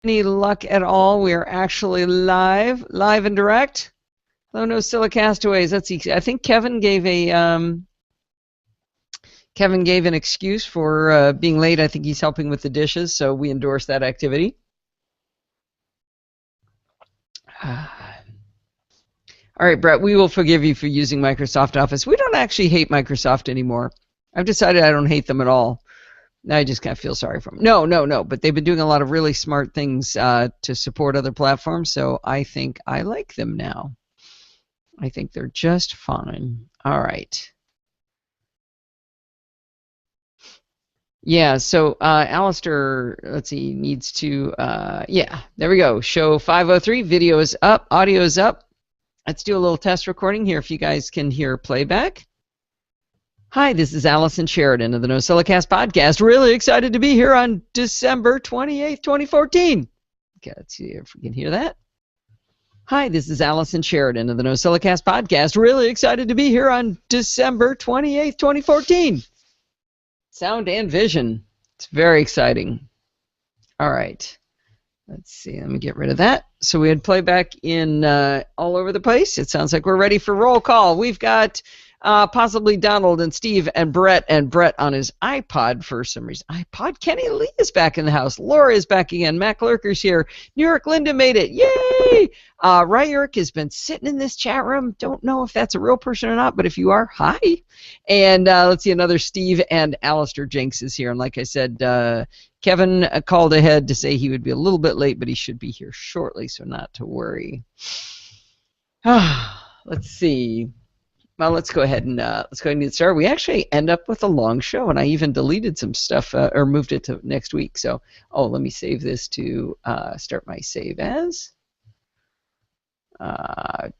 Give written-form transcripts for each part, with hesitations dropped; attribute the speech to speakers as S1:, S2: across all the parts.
S1: Any luck at all? We are actually live and direct. Hello, NosillaCastaways. Let's see. I think Kevin gave an excuse for being late. I think he's helping with the dishes, so we endorse that activity. All right, Brett, we will forgive you for using Microsoft Office. We don't actually hate Microsoft anymore. I've decided I don't hate them at all. I just kind of feel sorry for them. No. But they've been doing a lot of really smart things to support other platforms, so I think I like them now. I think they're just fine. All right. Yeah, so Alistair, let's see, needs to, yeah, there we go. Show 503, video is up, audio is up. Let's do a little test recording here if you guys can hear playback. Hi, this is Allison Sheridan of the NosillaCast podcast. Really excited to be here on December 28th, 2014. Okay, let's see if we can hear that. Hi, this is Allison Sheridan of the NosillaCast podcast. Really excited to be here on December 28th, 2014. Sound and vision. It's very exciting. All right. Let's see. Let me get rid of that. So we had playback in all over the place. It sounds like we're ready for roll call. We've got possibly Donald and Steve and Brett on his iPod for some reason. iPod? Kenny Lee is back in the house. Laura is back again. Mac Lurker's here. New York Linda made it. Yay! Ryurk has been sitting in this chat room. Don't know if that's a real person or not, but if you are, hi. And let's see, another Steve and Alistair Jenks is here. And like I said, Kevin called ahead to say he would be a little bit late, but he should be here shortly, so not to worry. Let's see. Well, let's go ahead and get started. We actually end up with a long show, and I even deleted some stuff or moved it to next week. So, let me save this to start my save as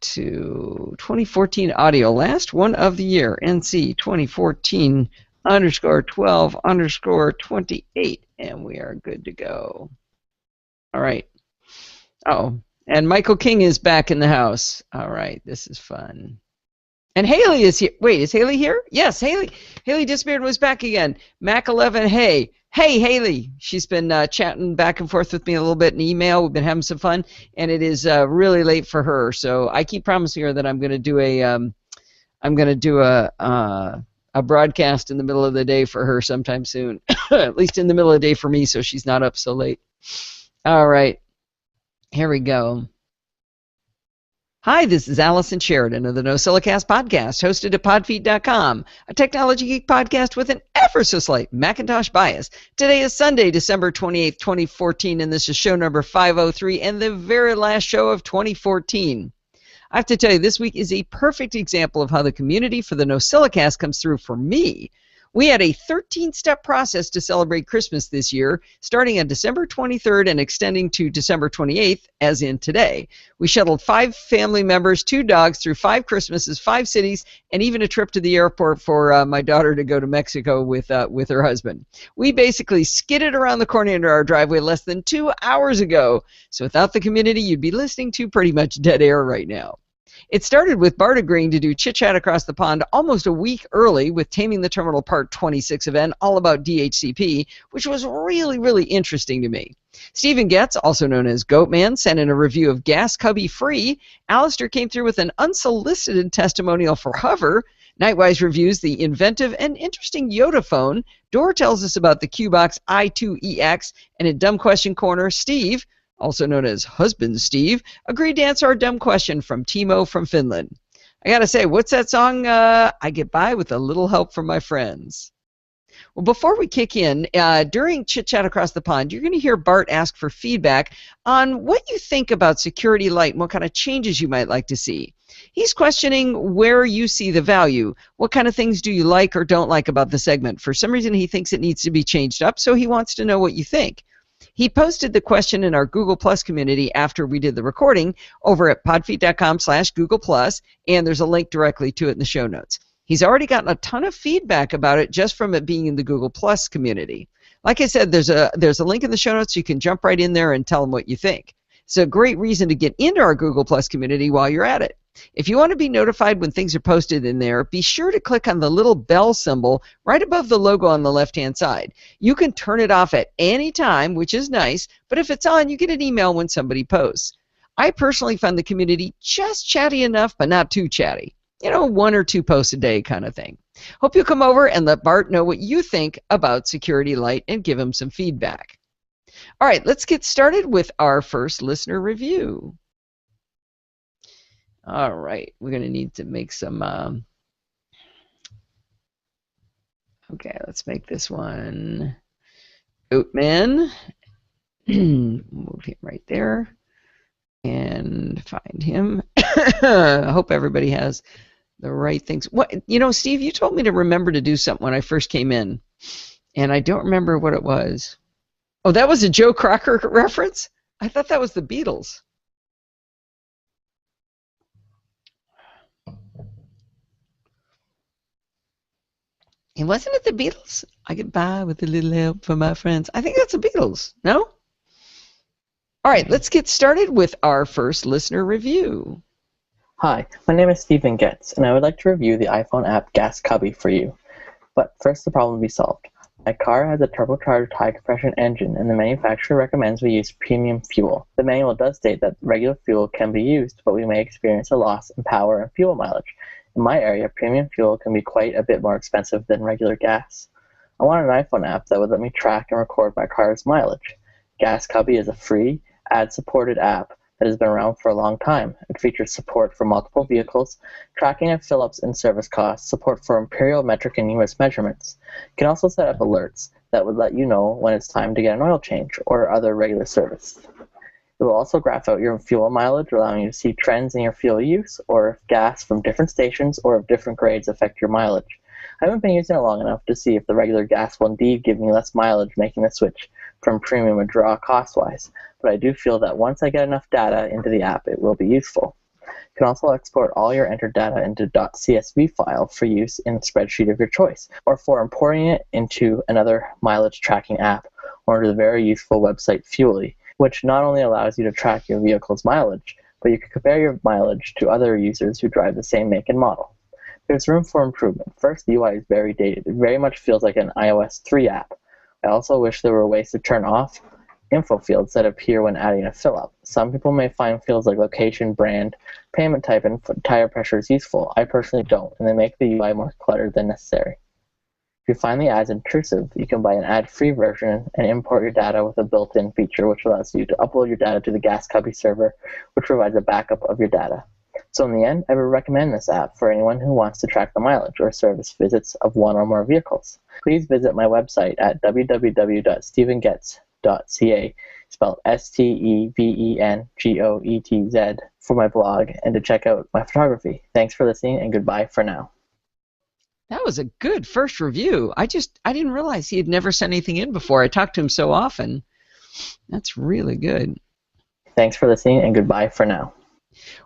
S1: to 2014 audio, last one of the year, NC 2014 _12_28, and we are good to go. All right. Oh, and Michael King is back in the house. All right, this is fun. And Haley is here. Wait, is Haley here? Yes, Haley. Haley disappeared and was back again. Mac11, hey. Hey, Haley. She's been chatting back and forth with me a little bit in email. We've been having some fun, and it is really late for her. So I keep promising her that I'm going to do a broadcast in the middle of the day for her sometime soon. At least in the middle of the day for me, so she's not up so late. All right. Here we go. Hi, this is Allison Sheridan of the NosillaCast podcast, hosted at podfeed.com, a technology geek podcast with an ever so slight Macintosh bias. Today is Sunday, December 28th, 2014, and this is show number 503 and the very last show of 2014. I have to tell you, this week is a perfect example of how the community for the NosillaCast comes through for me. We had a 13-step process to celebrate Christmas this year, starting on December 23rd and extending to December 28th, as in today. We shuttled 5 family members, 2 dogs, through 5 Christmases, 5 cities, and even a trip to the airport for my daughter to go to Mexico with her husband. We basically skidded around the corner into our driveway less than 2 hours ago. So without the community, you'd be listening to pretty much dead air right now. It started with Bart agreeing to do Chit Chat Across the Pond almost a week early with Taming the Terminal Part 26 event all about DHCP, which was really, really interesting to me. Stephen Getz, also known as Goatman, sent in a review of Gas Cubby Free. Alistair came through with an unsolicited testimonial for Hover. Nightwise reviews the inventive and interesting Yoda phone. Dor tells us about the Qbox i2EX. And in Dumb Question Corner, Steve, also known as Husband Steve, agreed to answer our dumb question from Timo from Finland. I gotta say, what's that song? I get by with a little help from my friends. Well, before we kick in, during Chit Chat Across the Pond, you're going to hear Bart ask for feedback on what you think about Security Lite and what kind of changes you might like to see. He's questioning where you see the value. What kind of things do you like or don't like about the segment? For some reason, he thinks it needs to be changed up, so he wants to know what you think. He posted the question in our Google Plus community after we did the recording over at podfeed.com/Google+, and there's a link directly to it in the show notes. He's already gotten a ton of feedback about it just from it being in the Google Plus community. Like I said, there's a link in the show notes. So you can jump right in there and tell him what you think. It's a great reason to get into our Google Plus community while you're at it. If you want to be notified when things are posted in there, be sure to click on the little bell symbol right above the logo on the left-hand side. You can turn it off at any time, which is nice, but if it's on, you get an email when somebody posts. I personally find the community just chatty enough, but not too chatty. You know, 1 or 2 posts a day kind of thing. Hope you'll come over and let Bart know what you think about Security Lite and give him some feedback. All right, let's get started with our first listener review. All right, we're going to need to make some, okay, let's make this one Oatman. Move him right there and find him. I hope everybody has the right things. What, you know, Steve, you told me to remember to do something when I first came in, and I don't remember what it was. Oh, that was a Joe Crocker reference? I thought that was the Beatles. And wasn't it the Beatles? I get by with a little help from my friends. I think that's the Beatles. No? All right, let's get started with our first listener review.
S2: Hi, my name is Stephen Getz, and I would like to review the iPhone app Gas Cubby for you. But first, the problem to be solved. My car has a turbocharged high-compression engine, and the manufacturer recommends we use premium fuel. The manual does state that regular fuel can be used, but we may experience a loss in power and fuel mileage. In my area, premium fuel can be quite a bit more expensive than regular gas. I want an iPhone app that would let me track and record my car's mileage. Gas Cubby is a free, ad-supported app that has been around for a long time. It features support for multiple vehicles, tracking of fill-ups and service costs, support for imperial metric and US measurements. You can also set up alerts that would let you know when it's time to get an oil change or other regular service. It will also graph out your fuel mileage, allowing you to see trends in your fuel use, or if gas from different stations or of different grades affect your mileage. I haven't been using it long enough to see if the regular gas will indeed give me less mileage, making the switch from premium a draw cost-wise, but I do feel that once I get enough data into the app, it will be useful. You can also export all your entered data into .csv file for use in a spreadsheet of your choice, or for importing it into another mileage tracking app, or into the very useful website Fuely, which not only allows you to track your vehicle's mileage, but you can compare your mileage to other users who drive the same make and model. There's room for improvement. First, the UI is very dated. It very much feels like an iOS 3 app. I also wish there were ways to turn off info fields that appear when adding a fill-up. Some people may find fields like location, brand, payment type, and tire pressure is useful. I personally don't, and they make the UI more cluttered than necessary. If you find the ads intrusive, you can buy an ad-free version and import your data with a built-in feature which allows you to upload your data to the Gas Cubby server, which provides a backup of your data. So in the end, I would recommend this app for anyone who wants to track the mileage or service visits of one or more vehicles. Please visit my website at www.stephengetz.ca, spelled STEVENGOETZ, for my blog and to check out my photography. Thanks for listening, and goodbye for now.
S1: That was a good first review. I didn't realize he had never sent anything in before. I talked to him so often. That's really good.
S2: Thanks for listening, and goodbye for now.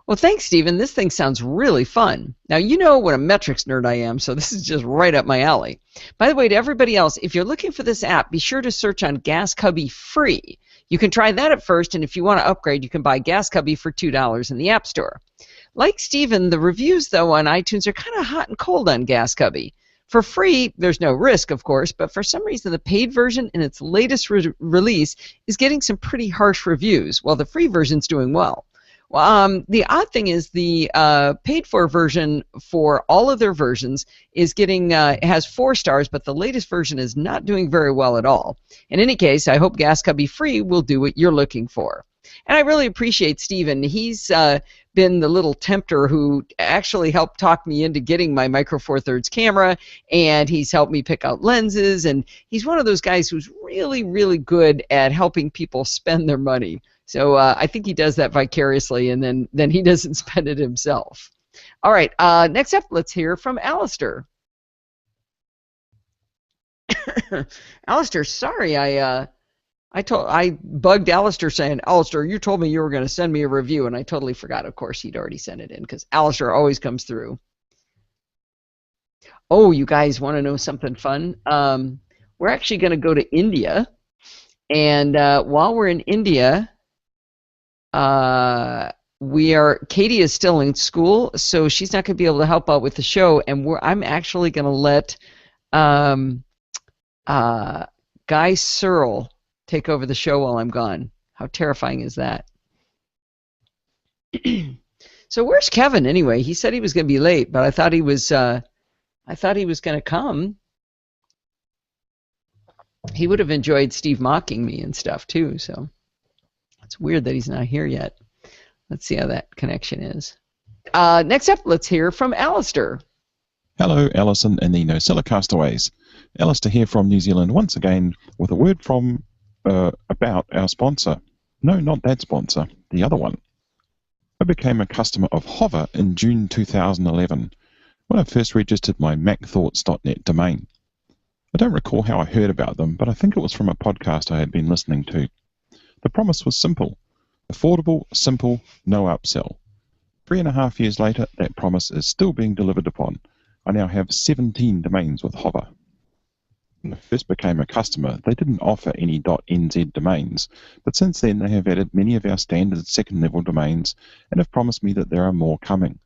S1: Well, thanks, Stephen. This thing sounds really fun. Now, you know what a metrics nerd I am, so this is just right up my alley. By the way, to everybody else, if you're looking for this app, be sure to search on Gas Cubby free. You can try that at first, and if you want to upgrade, you can buy Gas Cubby for $2 in the App Store. Like Stephen, the reviews, though, on iTunes are kind of hot and cold on Gas Cubby. For free, there's no risk, of course, but for some reason, the paid version in its latest release is getting some pretty harsh reviews, while the free version's doing well. The odd thing is the paid-for version for all of their versions is getting has 4 stars, but the latest version is not doing very well at all. In any case, I hope Gas Cubby Free will do what you're looking for. And I really appreciate Stephen. He's been the little tempter who actually helped talk me into getting my Micro Four Thirds camera, and he's helped me pick out lenses, and he's one of those guys who's really, really good at helping people spend their money. So I think he does that vicariously, and then he doesn't spend it himself. All right, next up, let's hear from Alistair. Alistair, sorry, I bugged Alistair saying, Alistair, you told me you were going to send me a review, and I totally forgot. Of course, he'd already sent it in, because Alistair always comes through. Oh, you guys want to know something fun? We're actually going to go to India, and while we're in India, Katie is still in school, so she's not going to be able to help out with the show, and I'm actually going to let Guy Searle take over the show while I'm gone. How terrifying is that? So where's Kevin anyway? He said he was going to be late, but I thought he was going to come. He would have enjoyed Steve mocking me and stuff too, so it's weird that he's not here yet. Let's see how that connection is. Next up, let's hear from Alistair.
S3: Hello, Alison and the NosillaCastaways. Alistair here from New Zealand once again with a word from about our sponsor. No, not that sponsor, the other one. I became a customer of Hover in June 2011 when I first registered my macthoughts.net domain. I don't recall how I heard about them, but I think it was from a podcast I had been listening to. The promise was simple. Affordable, simple, no upsell. 3.5 years later, that promise is still being delivered upon. I now have 17 domains with Hover. When I first became a customer, they didn't offer any .nz domains, but since then they have added many of our standard second-level domains and have promised me that there are more coming.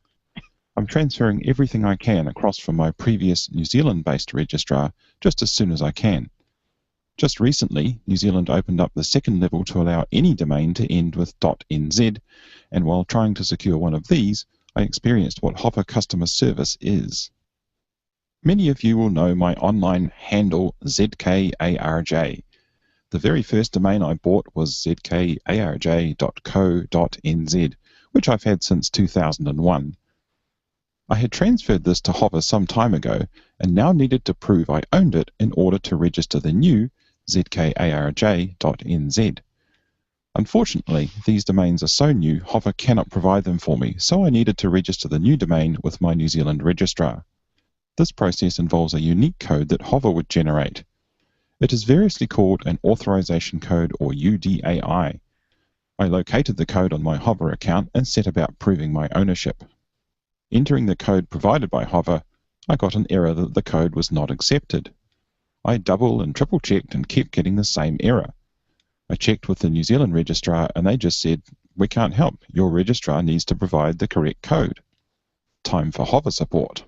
S3: I'm transferring everything I can across from my previous New Zealand-based registrar just as soon as I can. Just recently, New Zealand opened up the second level to allow any domain to end with .nz, and while trying to secure one of these, I experienced what Hover customer service is. Many of you will know my online handle ZKARJ. The very first domain I bought was zkarj.co.nz, which I've had since 2001. I had transferred this to Hover some time ago and now needed to prove I owned it in order to register the new zkarj.nz. Unfortunately, these domains are so new Hover cannot provide them for me, so I needed to register the new domain with my New Zealand registrar. This process involves a unique code that Hover would generate. It is variously called an authorization code or UDAI. I located the code on my Hover account and set about proving my ownership. Entering the code provided by Hover, I got an error that the code was not accepted. I double and triple checked and kept getting the same error. I checked with the New Zealand registrar and they just said, "We can't help. Your registrar needs to provide the correct code." Time for Hover support.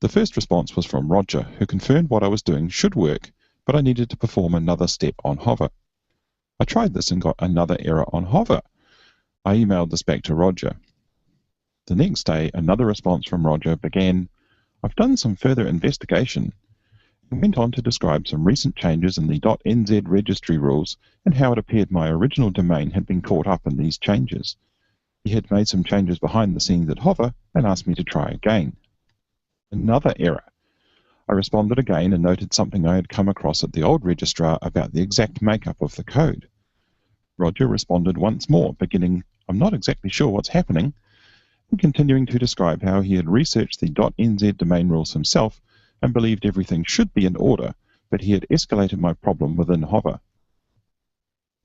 S3: The first response was from Roger, who confirmed what I was doing should work, but I needed to perform another step on Hover. I tried this and got another error on Hover. I emailed this back to Roger. The next day, another response from Roger began, "I've done some further investigation," and went on to describe some recent changes in the .nz registry rules and how it appeared my original domain had been caught up in these changes. He had made some changes behind the scenes at Hover and asked me to try again. Another error. I responded again and noted something I had come across at the old registrar about the exact makeup of the code. Roger responded once more, beginning, "I'm not exactly sure what's happening," and continuing to describe how he had researched the .nz domain rules himself and believed everything should be in order, but he had escalated my problem within Hover.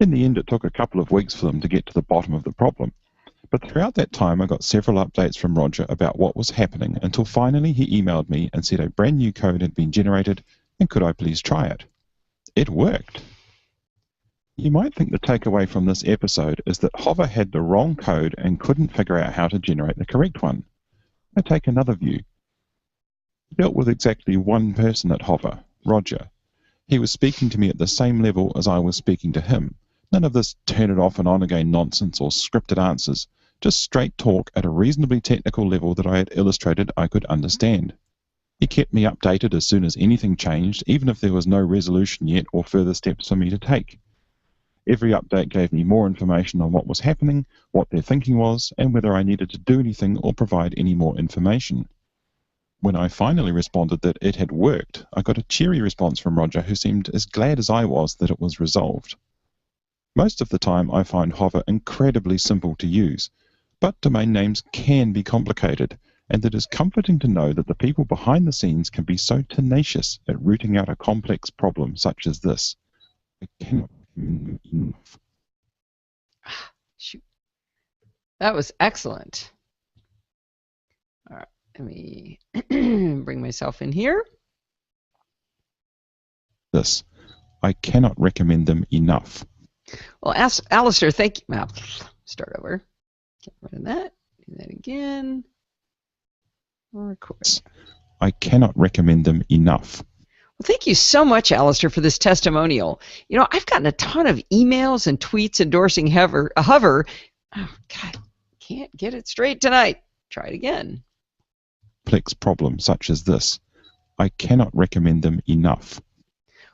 S3: In the end, it took a couple of weeks for them to get to the bottom of the problem. But throughout that time, I got several updates from Roger about what was happening until finally he emailed me and said a brand new code had been generated and could I please try it. It worked. You might think the takeaway from this episode is that Hover had the wrong code and couldn't figure out how to generate the correct one. I take another view. I dealt with exactly one person at Hover, Roger. He was speaking to me at the same level as I was speaking to him. None of this turn it off and on again nonsense or scripted answers. Just straight talk at a reasonably technical level that I had illustrated I could understand. He kept me updated as soon as anything changed, even if there was no resolution yet or further steps for me to take. Every update gave me more information on what was happening, what their thinking was, and whether I needed to do anything or provide any more information. When I finally responded that it had worked, I got a cheery response from Roger who seemed as glad as I was that it was resolved. Most of the time I find Hover incredibly simple to use, but domain names can be complicated, and it is comforting to know that the people behind the scenes can be so tenacious at rooting out a complex problem such as this. I cannot recommend them enough.
S1: Shoot. That was excellent. All right, let me bring myself in here.
S3: This. I cannot recommend them enough.
S1: Well, Alistair, thank you. Start over. Get rid of that. Do that again. Record.
S3: I cannot recommend them enough.
S1: Well, thank you so much, Alistair, for this testimonial. You know, I've gotten a ton of emails and tweets endorsing Hover. Oh, God, can't get it straight tonight. Try it again.
S3: Complex problems such as this. I cannot recommend them enough.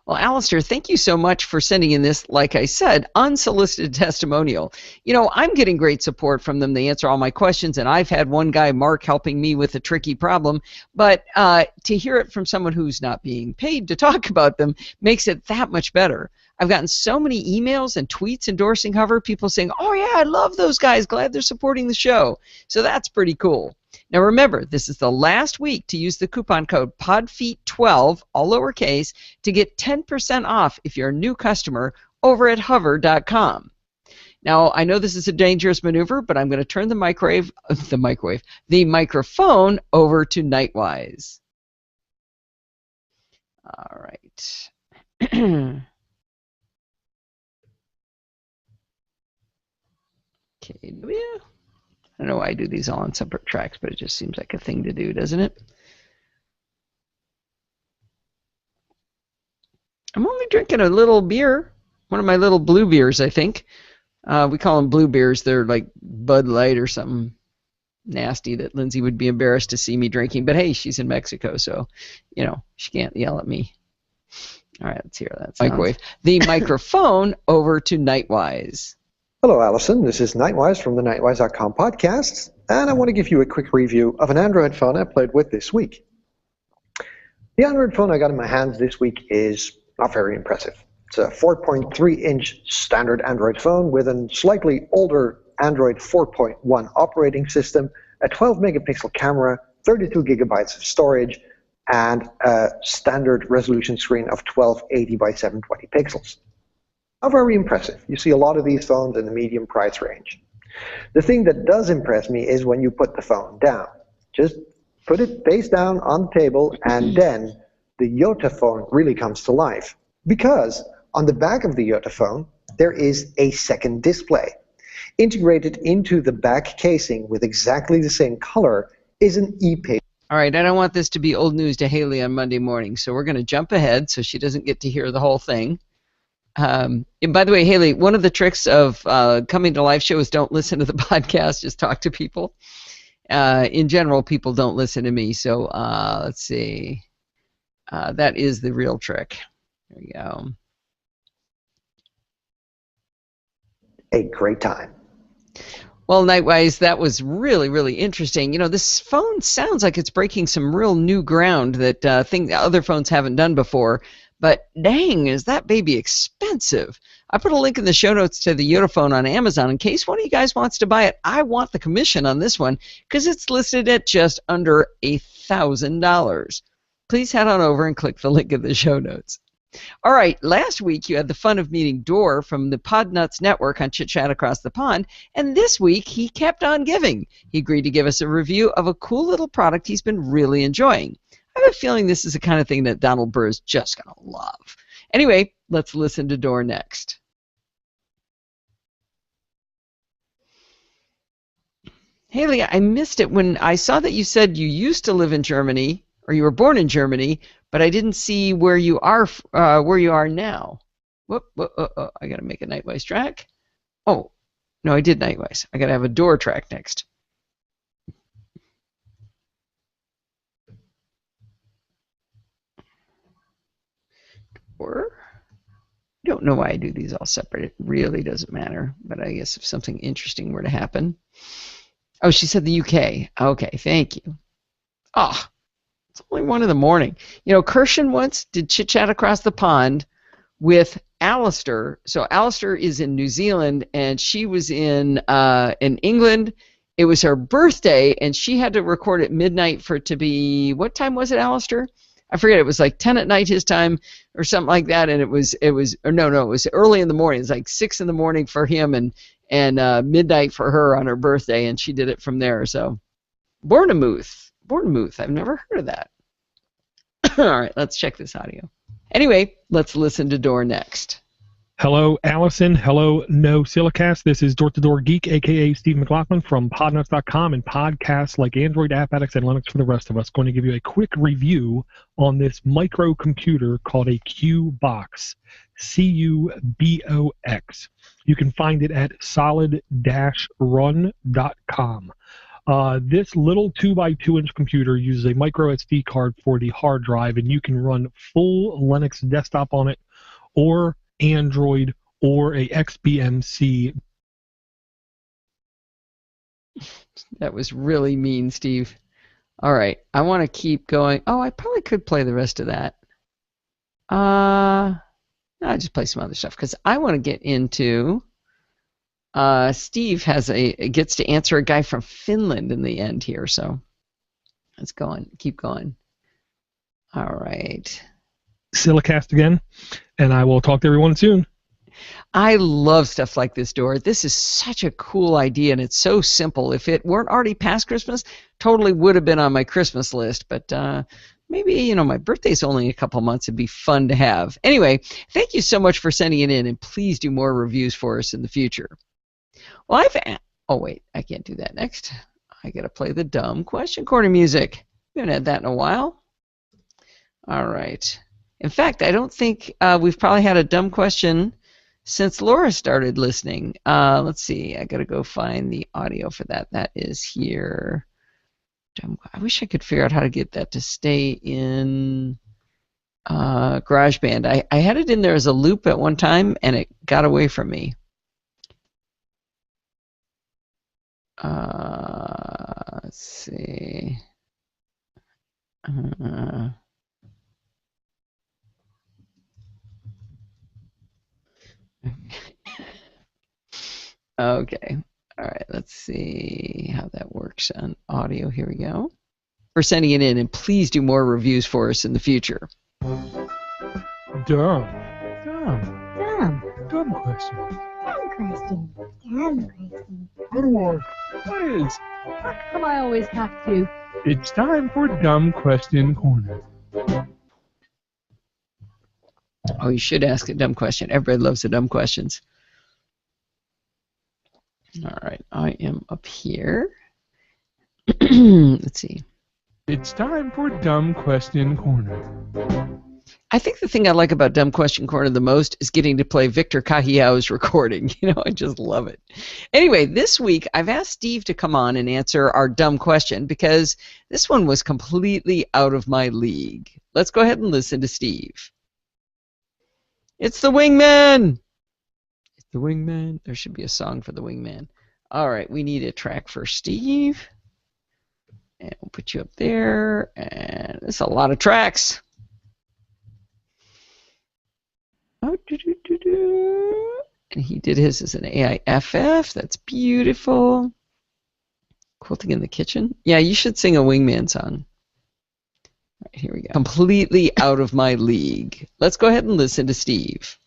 S1: Well, Alistair, thank you so much for sending in this, like I said, unsolicited testimonial. You know, I'm getting great support from them. They answer all my questions, and I've had one guy, Mark, helping me with a tricky problem. But to hear it from someone who's not being paid to talk about them makes it that much better. I've gotten so many emails and tweets endorsing Hover, people saying, oh, yeah, I love those guys. Glad they're supporting the show. So that's pretty cool. Now remember, this is the last week to use the coupon code PODFEET12, all lowercase, to get 10% off if you're a new customer over at hover.com. Now, I know this is a dangerous maneuver, but I'm going to turn the microphone over to Nightwise. All right. KW. I don't know why I do these all on separate tracks, but it just seems like a thing to do, doesn't it? I'm only drinking a little beer, one of my little blue beers, I think. We call them blue beers. They're like Bud Light or something nasty that Lindsay would be embarrassed to see me drinking. But hey, she's in Mexico, so, you know, she can't yell at me. All right, let's hear that. Microwave. The microphone over to Nightwise.
S4: Hello, Allison. This is Nightwise from the Nightwise.com podcast, and I want to give you a quick review of an Android phone I played with this week. The Android phone I got in my hands this week is not very impressive. It's a 4.3-inch standard Android phone with a slightly older Android 4.1 operating system, a 12-megapixel camera, 32 gigabytes of storage, and a standard resolution screen of 1280 by 720 pixels. Not very impressive. You see a lot of these phones in the medium price range. The thing that does impress me is when you put the phone down. Just put it face down on the table, and then the Yota phone really comes to life. Because on the back of the Yota phone, there is a second display. Integrated into the back casing with exactly the same color is an e-page.
S1: All right, I don't want this to be old news to Haley on Monday morning, so we're going to jump ahead so she doesn't get to hear the whole thing. And by the way, Haley, one of the tricks of coming to live show is don't listen to the podcast, just talk to people. In general, people don't listen to me, so let's see. That is the real trick. There we go.
S4: A great time.
S1: Well, Nightwise, that was really, really interesting. You know, this phone sounds like it's breaking some real new ground that other phones haven't done before. But dang, is that baby expensive. I put a link in the show notes to the Yota phone on Amazon in case one of you guys wants to buy it. I want the commission on this one because it's listed at just under $1,000. Please head on over and click the link in the show notes. All right, last week you had the fun of meeting Dor from the Podnuts Network on Chit Chat Across the Pond, and this week he kept on giving. He agreed to give us a review of a cool little product he's been really enjoying. I have a feeling this is the kind of thing that Donald Burr is just going to love. Anyway, let's listen to Dor next. Haley, I missed it when I saw that you said you used to live in Germany, or you were born in Germany, but I didn't see where you are now. Whoop, I got to make a Nightwise track. Oh, no, I did Nightwise. I got to have a Dor track next. Or I don't know why I do these all separate. It really doesn't matter. But I guess if something interesting were to happen. Oh, she said the UK. Okay, thank you. Ah, it's only 1 in the morning. You know, Kirshen once did Chit Chat Across the Pond with Alistair. So Alistair is in New Zealand, and she was in England. It was her birthday, and she had to record at midnight for it to be, what time was it, Alistair? I forget, it was like 10 at night his time or something like that, and it was early in the morning. It was like 6 in the morning for him and midnight for her on her birthday, and she did it from there. So Bournemouth, I've never heard of that. All right, let's check this audio. Anyway, let's listen to Dor next.
S5: Hello, Allison. Hello, NosillaCast. This is Door to Door Geek, a.k.a. Steve McLaughlin from podnuts.com and podcasts like Android App Addicts and Linux for the rest of us. Going to give you a quick review on this microcomputer called a Cubox, C-U-B-O-X. You can find it at solid-run.com. This little 2x2-inch computer uses a micro SD card for the hard drive, and you can run full Linux desktop on it, or Android, or a XBMC.
S1: That was really mean, Steve. All right, I want to keep going. Oh, I probably could play the rest of that. No, I'll just play some other stuff because I want to get into. Steve gets to answer a guy from Finland in the end here, so let's go on. Keep going. All right.
S5: NosillaCast again, and I will talk to everyone soon.
S1: I love stuff like this, Dora. This is such a cool idea, and it's so simple. If it weren't already past Christmas, totally would have been on my Christmas list, but maybe, my birthday's only a couple months. It'd be fun to have. Anyway, thank you so much for sending it in, and please do more reviews for us in the future. Well, oh, wait, I can't do that next. I got to play the dumb question corner music. We haven't had that in a while. All right. In fact, I don't think we've probably had a dumb question since Laura started listening. Let's see. I got to go find the audio for that. That is here. I wish I could figure out how to get that to stay in GarageBand. I had it in there as a loop at one time, and it got away from me. Let's see. Okay. All right. Let's see how that works on audio. Here we go. For sending it in, and please do more reviews for us in the future.
S5: Dumb question.
S6: What is? How come I always have to?
S5: It's time for Dumb Question Corner.
S1: Oh, you should ask a dumb question. Everybody loves the dumb questions. All right, I am up here. Let's see.
S5: It's time for Dumb Question Corner.
S1: I think the thing I like about Dumb Question Corner the most is getting to play Victor Cahiao's recording. I just love it. Anyway, this week I've asked Steve to come on and answer our dumb question because this one was completely out of my league. Let's go ahead and listen to Steve. It's the Wingman! It's the Wingman. There should be a song for the Wingman. All right, we need a track for Steve. And we'll put you up there. And there's a lot of tracks. Oh, and he did his as an AIFF. That's beautiful. Quilting in the Kitchen. Yeah, you should sing a Wingman song. All right, here we go. Completely out of my league. Let's go ahead and listen to Steve.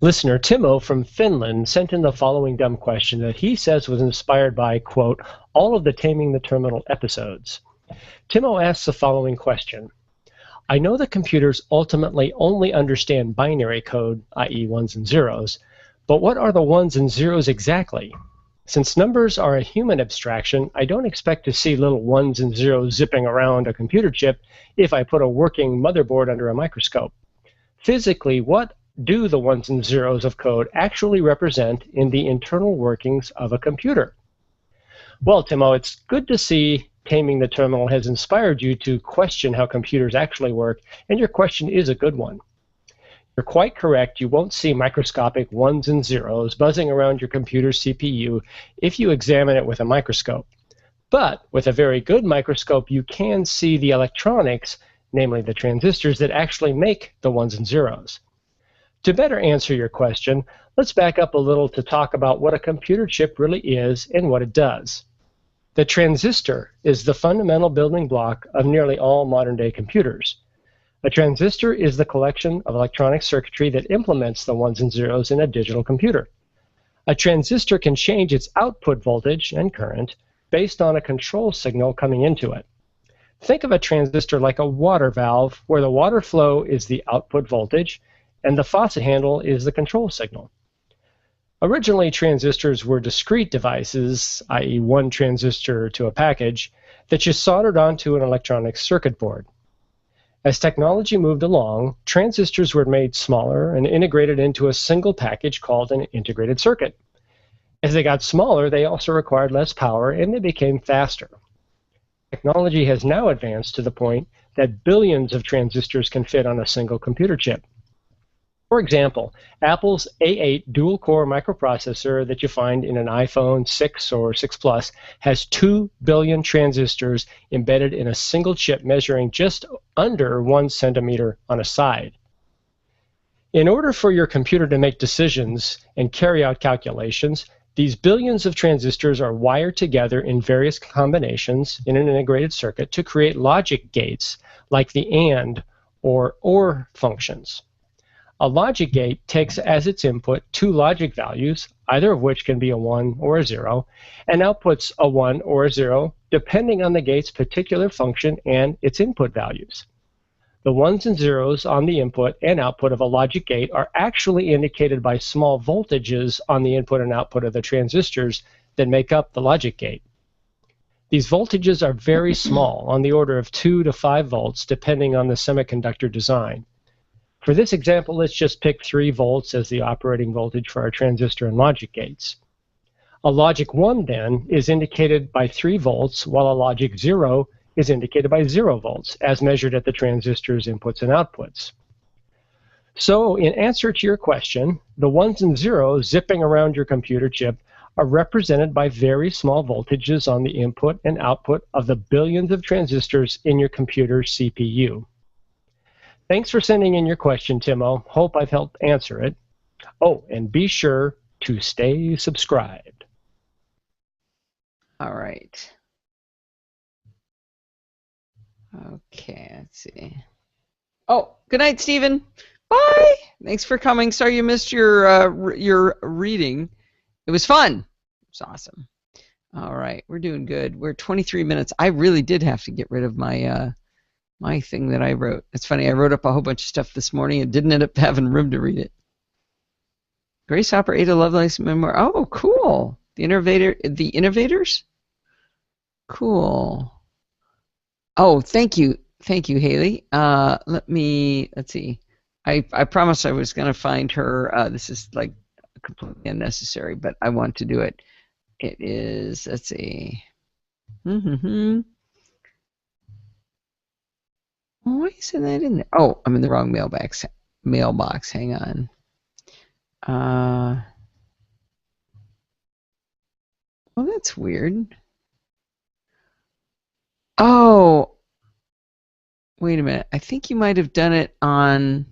S7: Listener Timo from Finland sent in the following dumb question that he says was inspired by, quote, all of the Taming the Terminal episodes. Timo asks the following question. I know that computers ultimately only understand binary code, i.e. ones and zeros, but what are the ones and zeros exactly? Since numbers are a human abstraction, I don't expect to see little ones and zeros zipping around a computer chip if I put a working motherboard under a microscope. Physically, what do the ones and zeros of code actually represent in the internal workings of a computer? Well, Timo, it's good to see Taming the Terminal has inspired you to question how computers actually work, and your question is a good one. You're quite correct. You won't see microscopic ones and zeros buzzing around your computer's CPU if you examine it with a microscope. But with a very good microscope, you can see the electronics, namely the transistors, that actually make the ones and zeros. To better answer your question, let's back up a little to talk about what a computer chip really is and what it does. The transistor is the fundamental building block of nearly all modern-day computers. A transistor is the collection of electronic circuitry that implements the ones and zeros in a digital computer. A transistor can change its output voltage and current based on a control signal coming into it. Think of a transistor like a water valve where the water flow is the output voltage and the faucet handle is the control signal. Originally, transistors were discrete devices, i.e. one transistor to a package, that you soldered onto an electronic circuit board. As technology moved along, transistors were made smaller and integrated into a single package called an integrated circuit. As they got smaller, they also required less power and they became faster. Technology has now advanced to the point that billions of transistors can fit on a single computer chip. For example, Apple's A8 dual-core microprocessor that you find in an iPhone 6 or 6 Plus has 2 billion transistors embedded in a single chip measuring just under 1 centimeter on a side. In order for your computer to make decisions and carry out calculations, these billions of transistors are wired together in various combinations in an integrated circuit to create logic gates like the AND or OR functions. A logic gate takes as its input two logic values, either of which can be a 1 or a 0, and outputs a 1 or a 0 depending on the gate's particular function and its input values. The 1s and 0s on the input and output of a logic gate are actually indicated by small voltages on the input and output of the transistors that make up the logic gate. These voltages are very small, on the order of 2 to 5 volts, depending on the semiconductor design. For this example, let's just pick 3 volts as the operating voltage for our transistor and logic gates. A logic 1, then, is indicated by 3 volts, while a logic 0 is indicated by 0 volts, as measured at the transistor's inputs and outputs. So, in answer to your question, the 1s and 0s zipping around your computer chip are represented by very small voltages on the input and output of the billions of transistors in your computer's CPU. Thanks for sending in your question, Timo. Hope I've helped answer it. Oh, and be sure to stay subscribed.
S1: All right. Okay, let's see. Oh, good night, Stephen. Bye. Thanks for coming. Sorry you missed your reading. It was fun. It was awesome. All right, we're doing good. We're 23 minutes. I really did have to get rid of my my thing that I wrote. It's funny. I wrote up a whole bunch of stuff this morning and didn't end up having room to read it. Grace Hopper, Ada Lovelace memoir. Oh, cool. The Innovators. Cool. Oh, thank you, Haley. Let's see. I promised I was going to find her. This is like completely unnecessary, but I want to do it. It is. Let's see. Why isn't that in there? Oh, I'm in the wrong mailbox. Hang on. Well, that's weird. Oh, wait a minute. I think you might have done it on...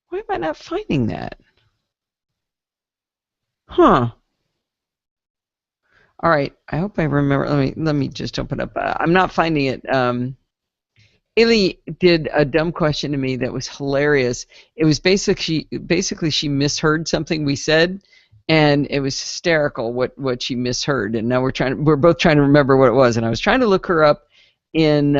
S1: Why am I not finding that? Huh. All right. I hope I remember. Let me just open up. I'm not finding it. Haley did a dumb question to me that was hilarious. It was basically she misheard something we said, and it was hysterical what she misheard. And now we're both trying to remember what it was. And I was trying to look her up in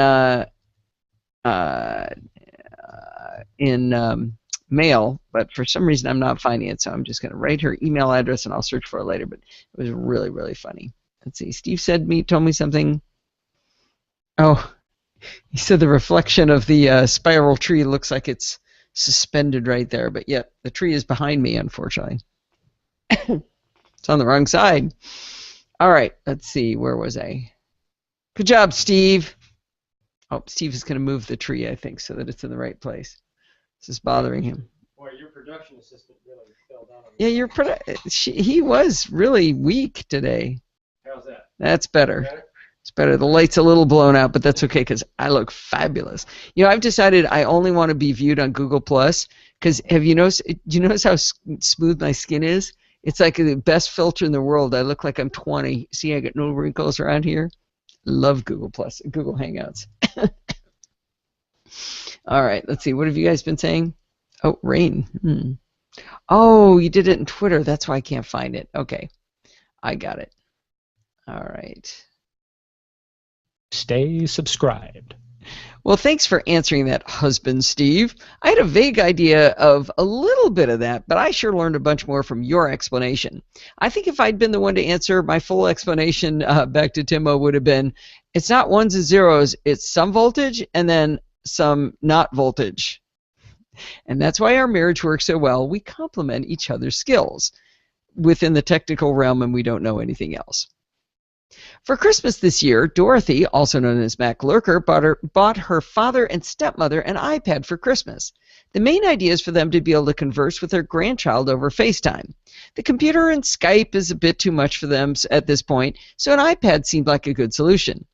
S1: mail, but for some reason I'm not finding it. So I'm just going to write her email address and I'll search for it later. But it was really, really funny. Let's see. Steve told me something. Oh. He said the reflection of the spiral tree looks like it's suspended right there, but yet the tree is behind me, unfortunately. It's on the wrong side. All right, let's see. Where was I? Good job, Steve. Oh, Steve is going to move the tree, I think, so that it's in the right place. This is bothering him.
S7: Boy, your production assistant really fell down on
S1: me. Yeah, he was really weak today.
S7: How's that?
S1: That's better. It's better. The light's a little blown out, but that's okay because I look fabulous. You know, I've decided I only want to be viewed on Google Plus because do you notice how smooth my skin is? It's like the best filter in the world. I look like I'm 20. See, I got no wrinkles around here. Love Google Plus, Google Hangouts. All right, let's see. What have you guys been saying? Oh, rain. Oh, you did it in Twitter. That's why I can't find it. Okay, I got it. All right.
S7: Stay subscribed.
S1: Well, thanks for answering that, husband Steve. I had a vague idea of a little bit of that, but I sure learned a bunch more from your explanation. I think if I'd been the one to answer, my full explanation back to Timo would have been, it's not ones and zeros, it's some voltage and then some not voltage. And that's why our marriage works so well. We complement each other's skills within the technical realm, and we don't know anything else. For Christmas this year, Dorothy, also known as Mac Lurker, bought her father and stepmother an iPad for Christmas. The main idea is for them to be able to converse with their grandchild over FaceTime. The computer and Skype is a bit too much for them at this point, so an iPad seemed like a good solution.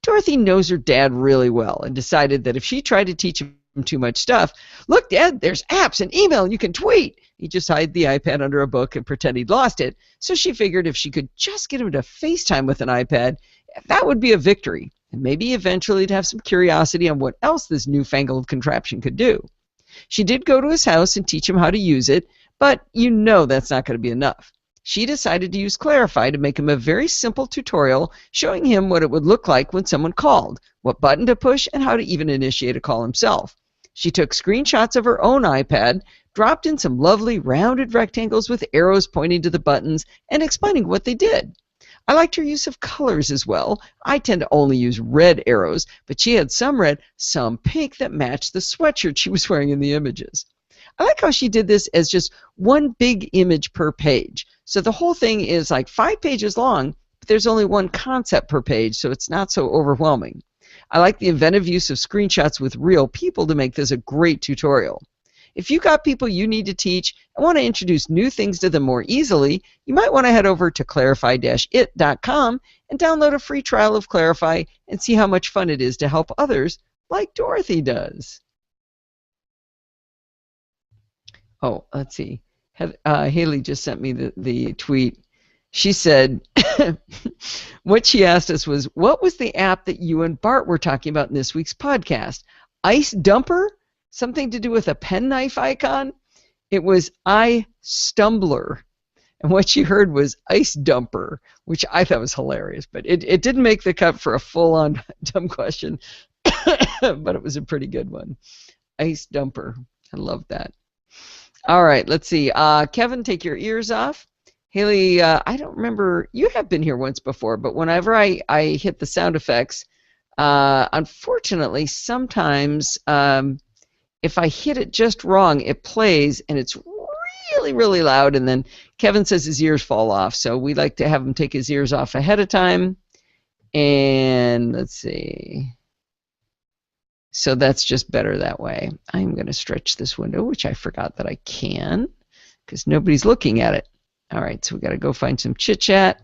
S1: Dorothy knows her dad really well and decided that if she tried to teach him too much stuff, look, Dad, there's apps and email and you can tweet. He'd just hide the iPad under a book and pretend he'd lost it, so she figured if she could just get him to FaceTime with an iPad, that would be a victory, and maybe eventually to have some curiosity on what else this newfangled contraption could do. She did go to his house and teach him how to use it, but you know that's not going to be enough. She decided to use Clarify to make him a very simple tutorial showing him what it would look like when someone called, what button to push, and how to even initiate a call himself. She took screenshots of her own iPad, dropped in some lovely rounded rectangles with arrows pointing to the buttons and explaining what they did. I liked her use of colors as well. I tend to only use red arrows, but she had some red, some pink that matched the sweatshirt she was wearing in the images. I like how she did this as just one big image per page. So the whole thing is like 5 pages long, but there's only one concept per page, so it's not so overwhelming. I like the inventive use of screenshots with real people to make this a great tutorial. If you got people you need to teach and want to introduce new things to them more easily, you might want to head over to clarify-it.com and download a free trial of Clarify and see how much fun it is to help others like Dorothy does. Oh, let's see. Haley just sent me the tweet. She said, what she asked us was, what was the app that you and Bart were talking about in this week's podcast? Ice Dumper? Something to do with a penknife icon? It was iStumbler. And what she heard was Ice Dumper, which I thought was hilarious. But it didn't make the cut for a full-on dumb question, but it was a pretty good one. Ice Dumper. I love that. All right, let's see. Kevin, take your ears off. Haley, I don't remember. You have been here once before, but whenever I hit the sound effects, unfortunately, sometimes if I hit it just wrong, it plays, and it's really, really loud, and then Kevin says his ears fall off, so we like to have him take his ears off ahead of time. And let's see. So that's just better that way. I'm going to stretch this window, which I forgot that I can, because nobody's looking at it. All right, so we got to go find some chit-chat.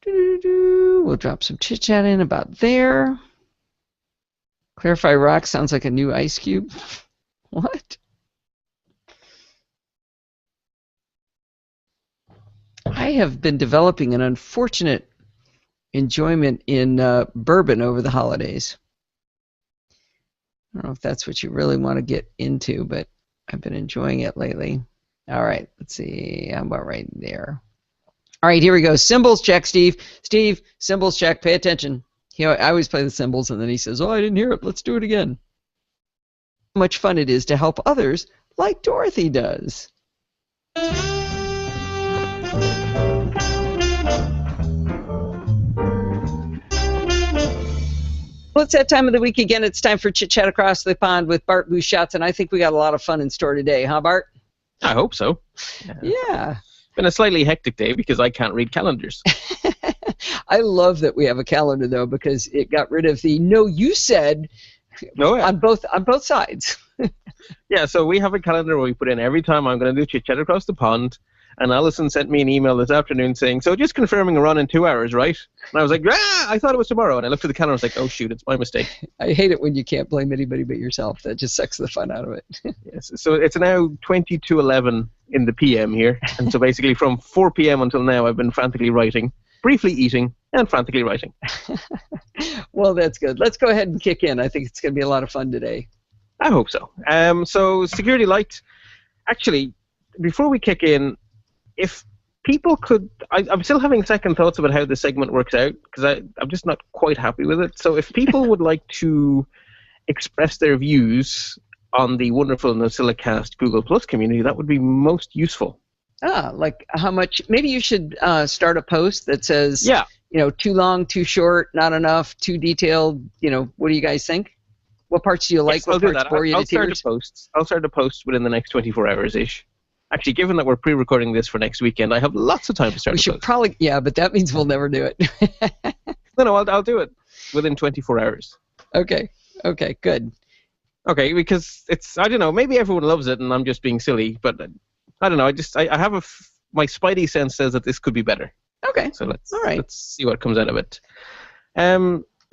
S1: We'll drop some chit-chat in about there. Clarify Rock sounds like a new Ice Cube. What? I have been developing an unfortunate enjoyment in bourbon over the holidays. I don't know if that's what you really want to get into, but I've been enjoying it lately. All right, let's see. How about right there? All right, here we go. Symbols check, Steve. Steve, symbols check. Pay attention. I always play the symbols, and then he says, oh, I didn't hear it. Let's do it again. How much fun it is to help others like Dorothy does. Well, it's that time of the week again. It's time for Chit Chat Across the Pond with Bart Buchatz, and I think we got a lot of fun in store today, huh, Bart?
S8: I hope so.
S1: Yeah.
S8: It's been a slightly hectic day because I can't read calendars.
S1: I love that we have a calendar, though, because it got rid of the no, you said on both sides.
S8: Yeah, so we have a calendar where we put in every time I'm going to do Chit Chat Across the Pond. And Alison sent me an email this afternoon saying, so just confirming a run in 2 hours, right? And I was like, I thought it was tomorrow. And I looked at the calendar and was like, oh, shoot, it's my mistake.
S1: I hate it when you can't blame anybody but yourself. That just sucks the fun out of it.
S8: Yes, so it's now 20:11 in the PM here. And so basically from 4 p.m. until now, I've been frantically writing, briefly eating, and frantically writing.
S1: Well, that's good. Let's go ahead and kick in. I think it's going to be a lot of fun today.
S8: I hope so. So Security Light, actually, before we kick in, if people could. I'm still having second thoughts about how this segment works out because I'm just not quite happy with it. So if people would like to express their views on the wonderful NosillaCast Google Plus community, that would be most useful.
S1: Like how much? Maybe you should start a post that says,
S8: Yeah.
S1: Too long, too short, not enough, too detailed. What do you guys think? What parts do you like?
S8: Yes, I'll
S1: what
S8: do
S1: parts
S8: that.
S1: bore you
S8: I'll
S1: to
S8: start
S1: tears?
S8: I'll start a post within the next 24 hours ish. Actually, given that we're pre-recording this for next weekend, I have lots of time to start.
S1: We should probably, but that means we'll never do it.
S8: No, I'll do it within 24 hours.
S1: Okay, good.
S8: Okay, because I don't know, maybe everyone loves it and I'm just being silly, but I don't know. I have my spidey sense says that this could be better.
S1: Okay.
S8: So let's see what comes out of it.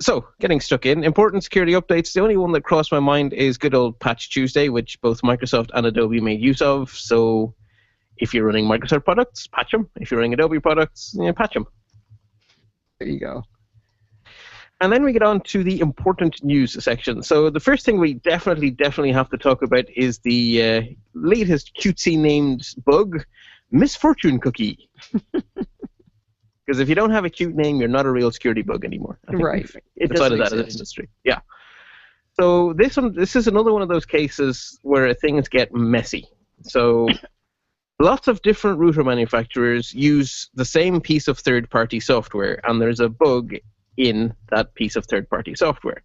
S8: So, getting stuck in, important security updates. The only one that crossed my mind is good old Patch Tuesday, which both Microsoft and Adobe made use of. So, if you're running Microsoft products, patch them. If you're running Adobe products, patch them.
S1: There you go.
S8: And then we get on to the important news section. So, the first thing we definitely have to talk about is the latest cutesy named bug, Misfortune Cookie. Because if you don't have a cute name, you're not a real security bug anymore.
S1: Right.
S8: It decided that in this industry. Yeah. So this is another one of those cases where things get messy. So lots of different router manufacturers use the same piece of third-party software, and there's a bug in that piece of third-party software,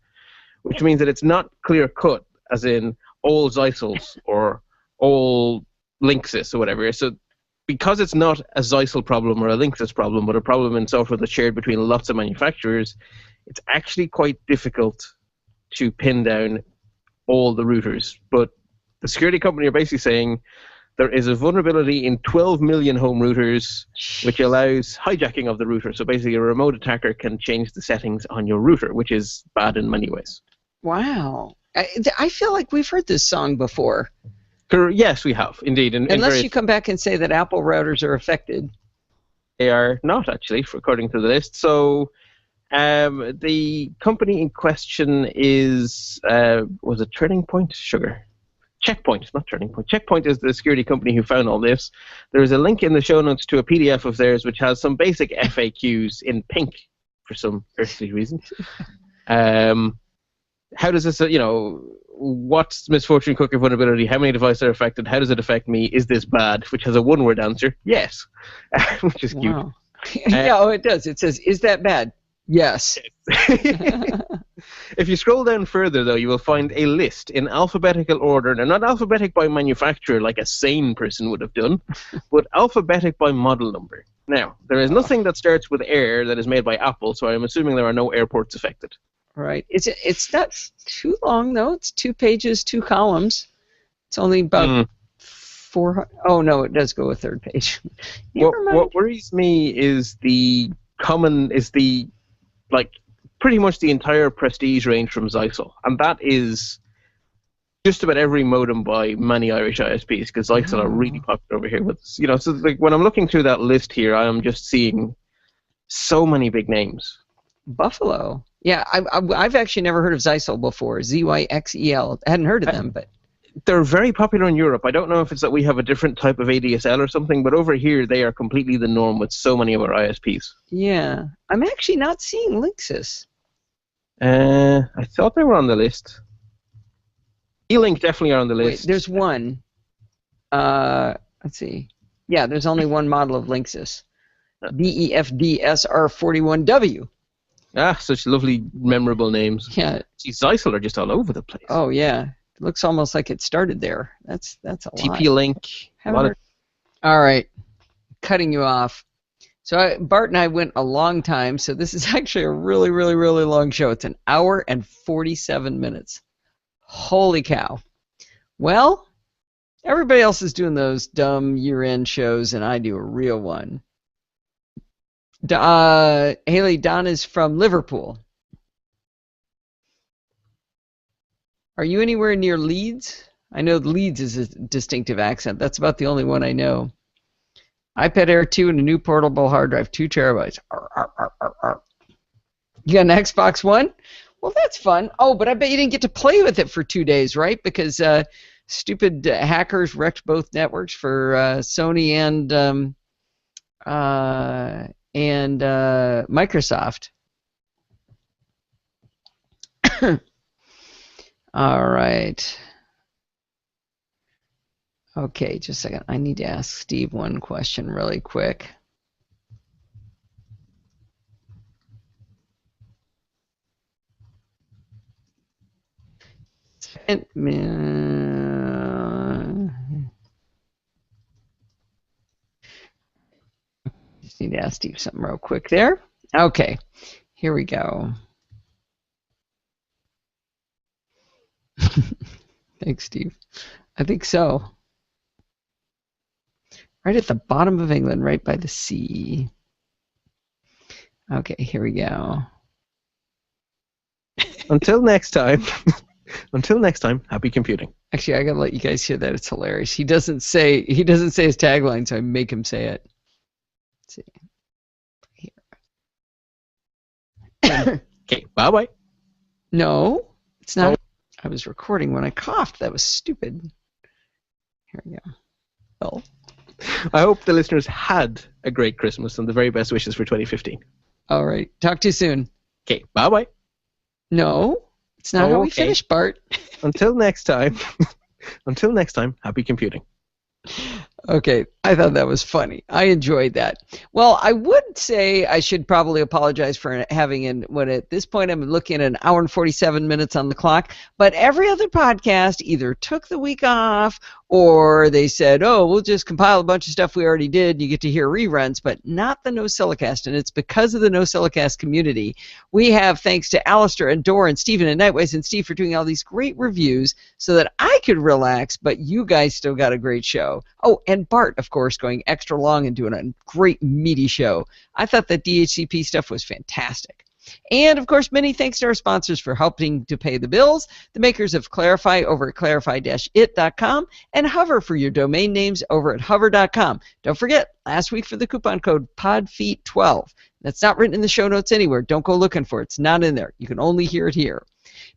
S8: which means that it's not clear-cut, as in all Zeisels or all Linksys or whatever. So because it's not a Zeisel problem or a Linksys problem, but a problem in software that's shared between lots of manufacturers, it's actually quite difficult to pin down all the routers. But the security company are basically saying there is a vulnerability in 12 million home routers, which allows hijacking of the router. So basically a remote attacker can change the settings on your router, which is bad in many ways.
S1: Wow. I feel like we've heard this song before.
S8: Yes, we have, indeed.
S1: Unless you come back and say that Apple routers are affected.
S8: They are not, actually, according to the list. So the company in question is, was it Turning Point? Sugar. Checkpoint, not Turning Point. Checkpoint is the security company who found all this. There is a link in the show notes to a PDF of theirs which has some basic FAQs in pink for some earthly reason. How does this, what's Misfortune Cookie vulnerability? How many devices are affected? How does it affect me? Is this bad? Which has a one-word answer. Yes. Which is cute.
S1: Wow. It does. It says, is that bad? Yes.
S8: If you scroll down further, though, you will find a list in alphabetical order. And not alphabetic by manufacturer like a sane person would have done, but alphabetic by model number. Now, there is nothing that starts with Air that is made by Apple, so I'm assuming there are no airports affected.
S1: Right. It's not too long, though. It's 2 pages, 2 columns. It's only about 400. Oh, no, it does go a third page.
S8: What worries me is pretty much the entire prestige range from Zeisel. And that is just about every modem by many Irish ISPs, because Zeisel are really popular over here. So like, when I'm looking through that list here, I am just seeing so many big names.
S1: Buffalo. Yeah, I've actually never heard of Zeisel before. Zyxel. I hadn't heard of them, but
S8: they're very popular in Europe. I don't know if it's that we have a different type of ADSL or something, but over here they are completely the norm with so many of our ISPs.
S1: Yeah, I'm actually not seeing Linksys.
S8: I thought they were on the list. E-Link definitely are on the list.
S1: Wait, there's one. Let's see. Yeah, there's only one model of Linksys. BEFDSR41W.
S8: Ah, such lovely, memorable names.
S1: Yeah.
S8: Geez, Zeisel are just all over the place.
S1: Oh, yeah. It looks almost like it started there. That's a lot.
S8: TP-Link.
S1: All right. Cutting you off. So Bart and I went a long time, so this is actually a really, really, really long show. It's 1 hour and 47 minutes. Holy cow. Well, everybody else is doing those dumb year-end shows, and I do a real one. Haley, Don is from Liverpool. Are you anywhere near Leeds? I know Leeds is a distinctive accent. That's about the only one I know. iPad Air 2 and a new portable hard drive, 2 terabytes. You got an Xbox One? Well, that's fun. Oh, but I bet you didn't get to play with it for 2 days, right? Because stupid hackers wrecked both networks for Sony and and Microsoft. All right. Okay, just a second. I need to ask Steve one question really quick. Just need to ask Steve something real quick there. Okay, here we go. Thanks, Steve. I think so. Right at the bottom of England, right by the sea. Okay, here we go.
S8: Until next time. Until next time, happy computing.
S1: Actually, I gotta let you guys hear that. It's hilarious. He doesn't say his tagline, so I make him say it. Let's see. Here.
S8: Okay, bye-bye.
S1: No, it's not. I was recording when I coughed. That was stupid. Here we go. Well,
S8: I hope the listeners had a great Christmas and the very best wishes for 2015.
S1: All right. Talk to you soon.
S8: Okay, bye-bye.
S1: No, it's not how we finish, Bart.
S8: Until next time. Until next time, happy computing.
S1: Okay, I thought that was funny. I enjoyed that. Well, I would say I should probably apologize for having when at this point I'm looking at an hour and 47 minutes on the clock, but every other podcast either took the week off or they said, oh, we'll just compile a bunch of stuff we already did and you get to hear reruns, but not the NosillaCast, and it's because of the NosillaCast community. We have, thanks to Alistair and Dor and Stephen and Nightwise and Steve for doing all these great reviews so that I could relax, but you guys still got a great show. Oh, and Bart, of course, going extra long and doing a great meaty show. I thought that DHCP stuff was fantastic. And, of course, many thanks to our sponsors for helping to pay the bills, the makers of Clarify over at clarify-it.com, and Hover for your domain names over at hover.com. Don't forget, last week for the coupon code PODFEET12. That's not written in the show notes anywhere. Don't go looking for it. It's not in there. You can only hear it here.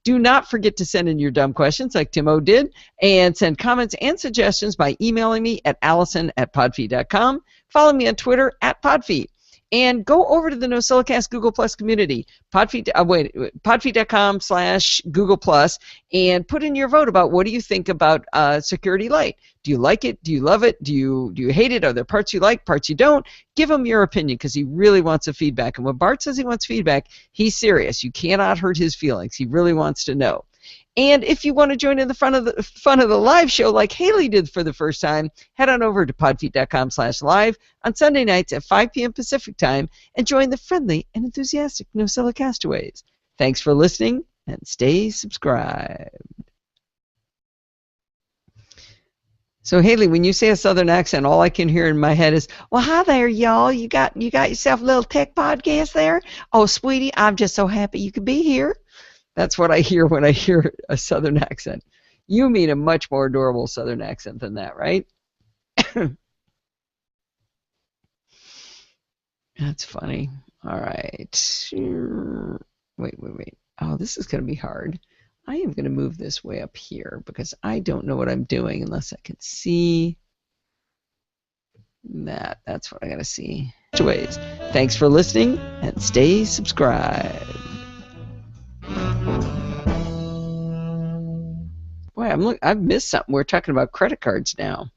S1: Do not forget to send in your dumb questions like Timo did, and send comments and suggestions by emailing me at allison@podfeet.com. Follow me on Twitter at Podfeet. And go over to the NosillaCast Google Plus community, podfeet.com/Google Plus, and put in your vote about what do you think about Security Lite. Do you like it? Do you love it? Do you hate it? Are there parts you like, parts you don't? Give him your opinion because he really wants the feedback. And when Bart says he wants feedback, he's serious. You cannot hurt his feelings. He really wants to know. And if you want to join in the fun of the live show like Haley did for the first time, head on over to podfeet.com/live on Sunday nights at 5 p.m. Pacific time and join the friendly and enthusiastic Nosilla castaways. Thanks for listening and stay subscribed. So Haley, when you say a Southern accent, all I can hear in my head is, "Well, hi there, y'all. You got yourself a little tech podcast there? Oh, sweetie, I'm just so happy you could be here." That's what I hear when I hear a Southern accent. You mean a much more adorable Southern accent than that, right? That's funny. All right. Wait. Oh, this is going to be hard. I am going to move this way up here because I don't know what I'm doing unless I can see that. That's what I got to see. Anyways, thanks for listening and stay subscribed. Boy, I've missed something. We're talking about credit cards now.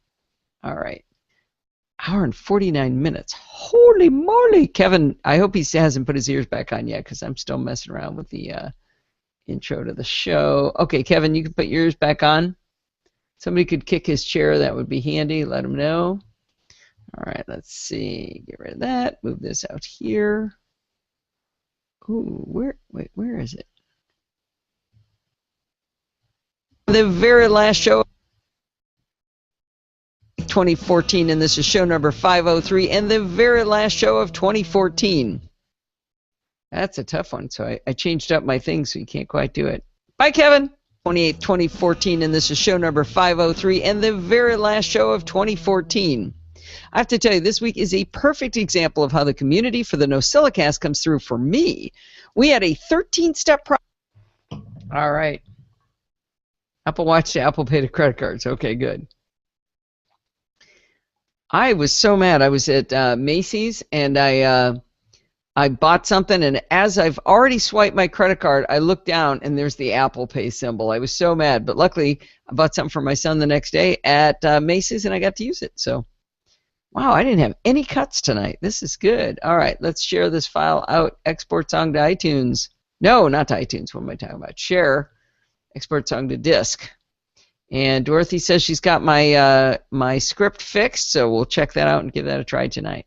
S1: All right. Hour and 49 minutes. Holy moly. Kevin, I hope he hasn't put his ears back on yet because I'm still messing around with the intro to the show. Okay, Kevin, you can put yours back on. Somebody could kick his chair. That would be handy. Let him know. All right, let's see. Get rid of that. Move this out here. Ooh, where is it? The very last show 2014, and this is show number 503, and the very last show of 2014. That's a tough one, so I changed up my thing so you can't quite do it. Bye, Kevin. 2014, and this is show number 503, and the very last show of 2014. I have to tell you, this week is a perfect example of how the community for the NosillaCast comes through for me. We had a 13-step process. All right. Apple Watch to Apple Pay to credit cards. Okay, good. I was so mad. I was at Macy's, and I bought something, and as I've already swiped my credit card, I looked down, and there's the Apple Pay symbol. I was so mad, but luckily, I bought something for my son the next day at Macy's, and I got to use it. So, wow, I didn't have any cuts tonight. This is good. All right, let's share this file out. Export song to iTunes. No, not to iTunes. What am I talking about? Share. Export song to disk. And Dorothy says she's got my script fixed, so we'll check that out and give that a try tonight.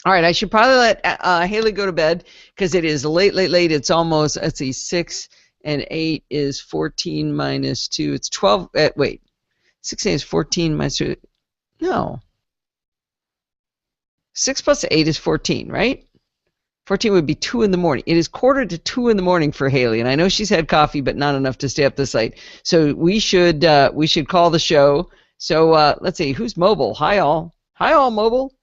S1: All right, I should probably let Haley go to bed because it is late. It's almost, let's see, 6 and 8 is 14 minus 2. It's 12. Wait, 6 and 8 is 14 minus 2. No. 6 plus 8 is 14, right? 14 would be 2 in the morning. It is 1:45 in the morning for Haley, and I know she's had coffee, but not enough to stay up this late. So we should call the show. So let's see, who's mobile? Hi all. Hi all mobile.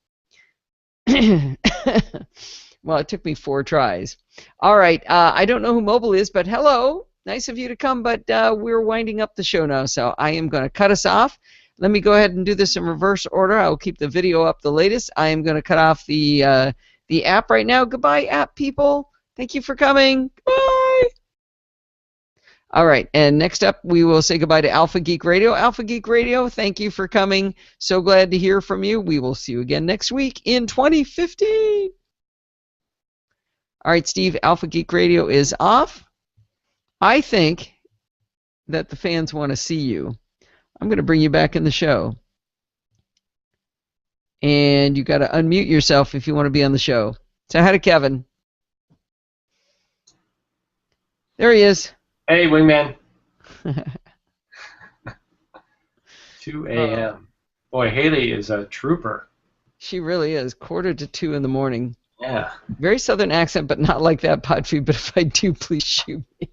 S1: Well, it took me 4 tries. All right, I don't know who mobile is, but hello. Nice of you to come, but we're winding up the show now, so I am going to cut us off. Let me go ahead and do this in reverse order. I will keep the video up the latest. I am going to cut off the app right now. Goodbye, app people. Thank you for coming. Bye. All right, and next up, we will say goodbye to Alpha Geek Radio. Alpha Geek Radio, thank you for coming. So glad to hear from you. We will see you again next week in 2015. All right, Steve, Alpha Geek Radio is off. I think that the fans want to see you. I'm going to bring you back in the show. And you got to unmute yourself if you want to be on the show. Say hi to Kevin. There he is.
S9: Hey, wingman. 2 a.m. Boy, Haley is a trooper.
S1: She really is. 1:45 in the morning.
S9: Yeah.
S1: Very southern accent, but not like that, Podfeed. But if I do, please shoot me.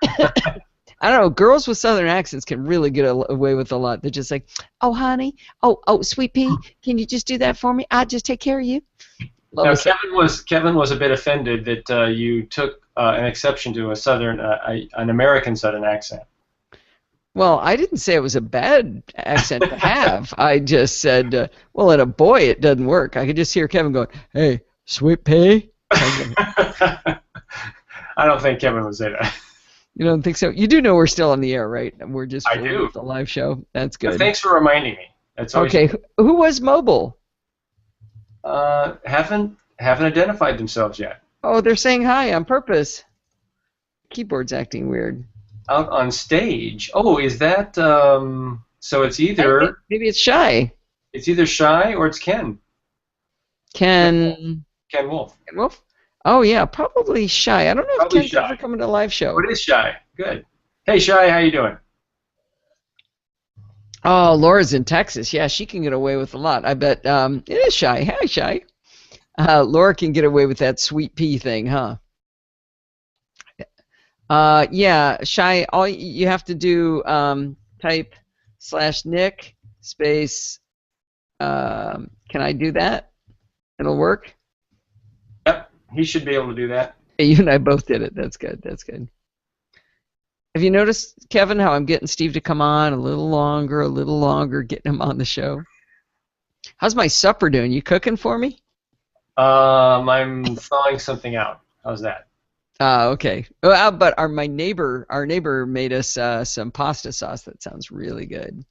S1: I don't know. Girls with southern accents can really get away with a lot. They're just like, oh, honey. Oh, sweet pea. Can you just do that for me? I'll just take care of you.
S9: Now, Kevin was a bit offended that you took an exception to an American Southern accent.
S1: Well, I didn't say it was a bad accent to have. I just said, well, at a boy, it doesn't work. I could just hear Kevin going, hey, sweet pea.
S9: I don't think Kevin would say that.
S1: You don't think so? You do know we're still on the air, right? We're just
S9: I do.
S1: the live show. That's good.
S9: Thanks for reminding me. That's
S1: okay. Who was mobile?
S9: Haven't identified themselves yet.
S1: Oh, they're saying hi on purpose. Keyboard's acting weird.
S9: Out on stage. Oh, is that so? It's either
S1: maybe it's Shy.
S9: It's either Shy or it's Ken.
S1: Ken
S9: Wolf.
S1: Ken Wolf. Oh yeah, probably Shy. I don't know if Ken's ever coming to a live show.
S9: Oh, it is Shy. Good. Hey Shy, how you doing?
S1: Oh, Laura's in Texas. Yeah, she can get away with a lot. I bet it is Shy. Hi, Shy. Laura can get away with that sweet pea thing, huh? Yeah, Shy, all you have to do, type /Nick space, can I do that? It'll work?
S9: Yep, he should be able to do that.
S1: You and I both did it. That's good. That's good. Have you noticed, Kevin, how I'm getting Steve to come on a little longer, getting him on the show? How's my supper doing? You cooking for me?
S9: I'm thawing something out. How's that?
S1: Okay. Well, but our neighbor made us some pasta sauce that sounds really good.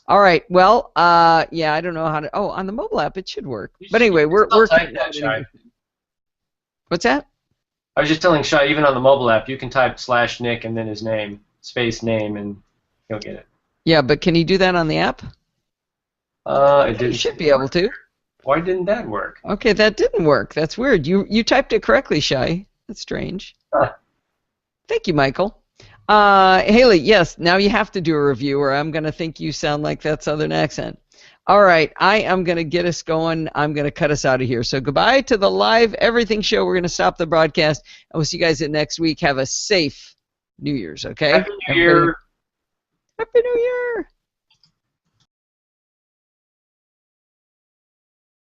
S1: All right. Well, yeah, I don't know how to. Oh, on the mobile app it should work. But anyway, we're working. What's that?
S9: I was just telling Shy, even on the mobile app, you can type /Nick and then his name, space name, and he'll get it.
S1: Yeah, but can he do that on the app?
S9: It didn't.
S1: You should be able to.
S9: Why didn't that work?
S1: Okay, that didn't work. That's weird. You typed it correctly, Shy. That's strange. Thank you, Michael. Haley, yes, now you have to do a review or I'm going to think you sound like that southern accent. All right, I am going to get us going. I'm going to cut us out of here. So goodbye to the live everything show. We're going to stop the broadcast. And we'll see you guys at next week. Have a safe New Year's, okay?
S9: Happy New Year.
S1: Happy New Year.